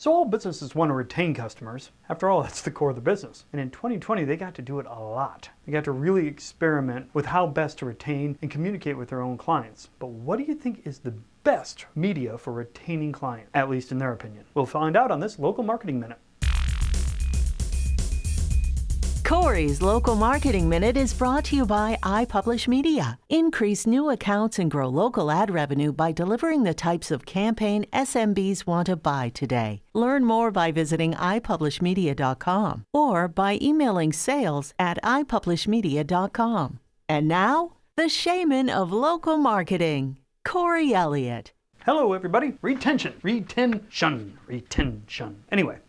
So all businesses want to retain customers. After all, that's the core of the business. And in 2020, they got to do it a lot. They got to really experiment with how best to retain and communicate with their own clients. But what do you think is the best media for retaining clients, at least in their opinion? We'll find out on this Local Marketing Minute. Corey's Local Marketing Minute is brought to you by iPublish Media. Increase new accounts and grow local ad revenue by delivering the types of campaign SMBs want to buy today. Learn more by visiting iPublishMedia.com or by emailing sales@iPublishMedia.com. And now, the shaman of local marketing, Corey Elliott. Hello everybody. Retention. Anyway,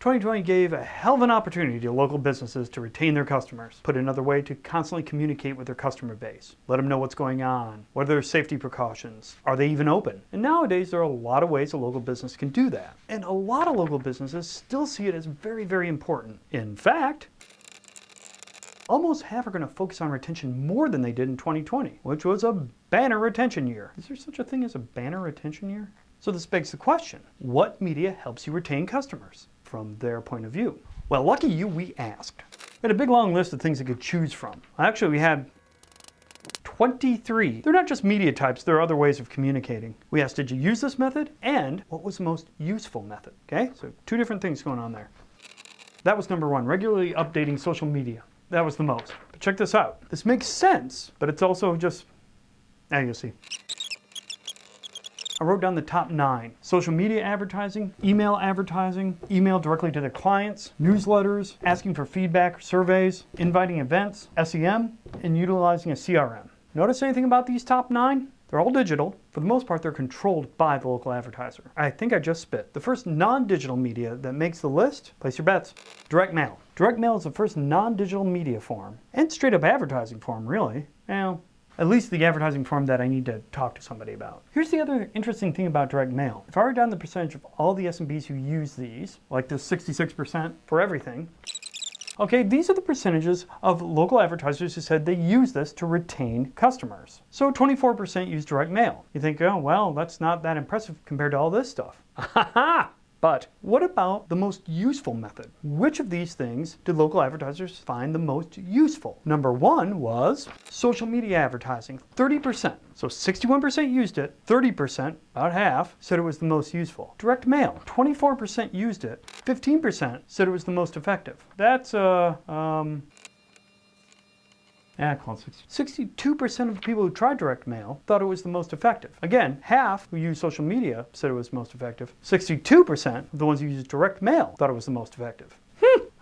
2020 gave a hell of an opportunity to local businesses to retain their customers. Put another way, to constantly communicate with their customer base. Let them know what's going on. What are their safety precautions? Are they even open? And nowadays there are a lot of ways a local business can do that. And a lot of local businesses still see it as very, very important. In fact, almost half are going to focus on retention more than they did in 2020, which was a banner retention year. Is there such a thing as a banner retention year? So this begs the question, what media helps you retain customers from their point of view? Well, lucky you, we asked. We had a big long list of things you could choose from. Actually, we had 23. They're not just media types, there are other ways of communicating. We asked, did you use this method? And what was the most useful method? Okay, so two different things going on there. That was number one, regularly updating social media. That was the most. But check this out. This makes sense, but it's also just, now you'll see. I wrote down the top 9. Social media advertising, email directly to their clients, newsletters, asking for feedback or surveys, inviting events, SEM, and utilizing a CRM. Notice anything about these top 9? They're all digital. For the most part, they're controlled by the local advertiser. I think I just spit. The first non-digital media that makes the list, place your bets, direct mail. Direct mail is the first non-digital media form, and straight up advertising form, really. Well, at least the advertising form that I need to talk to somebody about. Here's the other interesting thing about direct mail. If I write down the percentage of all the SMBs who use these, like the 66% for everything, okay, these are the percentages of local advertisers who said they use this to retain customers. So 24% use direct mail. You think, oh, well, that's not that impressive compared to all this stuff. But what about the most useful method? Which of these things did local advertisers find the most useful? Number 1 was social media advertising, 30%. So 61% used it, 30%, about half, said it was the most useful. Direct mail, 24% used it, 15% said it was the most effective. That's call it 62% of the people who tried direct mail thought it was the most effective. Again, half who used social media said it was most effective. 62% of the ones who used direct mail thought it was the most effective.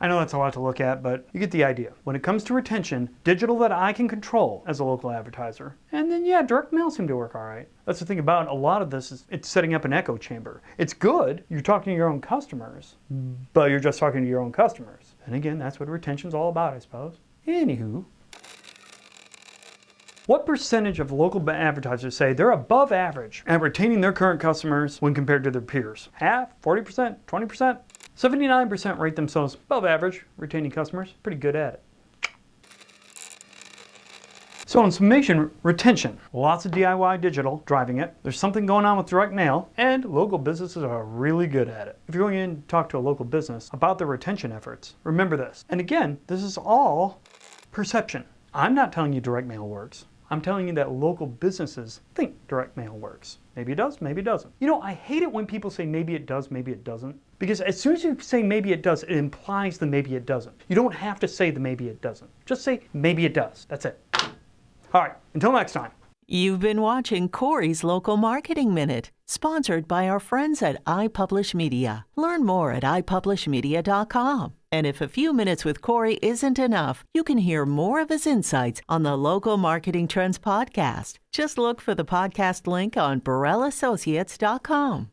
I know that's a lot to look at, but you get the idea. When it comes to retention, digital that I can control as a local advertiser. And then, yeah, direct mail seemed to work all right. That's the thing about a lot of this is it's setting up an echo chamber. It's good. You're talking to your own customers, but you're just talking to your own customers. And again, that's what retention's all about, I suppose. Anywho, what percentage of local advertisers say they're above average at retaining their current customers when compared to their peers? Half, 40%, 20%? 79% rate themselves above average, retaining customers. Pretty good at it. So in summation, retention. Lots of DIY digital driving it. There's something going on with direct mail, and local businesses are really good at it. If you're going in to talk to a local business about their retention efforts, remember this. And again, this is all perception. I'm not telling you direct mail works. I'm telling you that local businesses think direct mail works. Maybe it does, maybe it doesn't. You know, I hate it when people say maybe it does, maybe it doesn't. Because as soon as you say maybe it does, it implies the maybe it doesn't. You don't have to say the maybe it doesn't. Just say maybe it does. That's it. All right, until next time. You've been watching Corey's Local Marketing Minute, sponsored by our friends at iPublish Media. Learn more at iPublishMedia.com. And if a few minutes with Corey isn't enough, you can hear more of his insights on the Local Marketing Trends podcast. Just look for the podcast link on BurrellAssociates.com.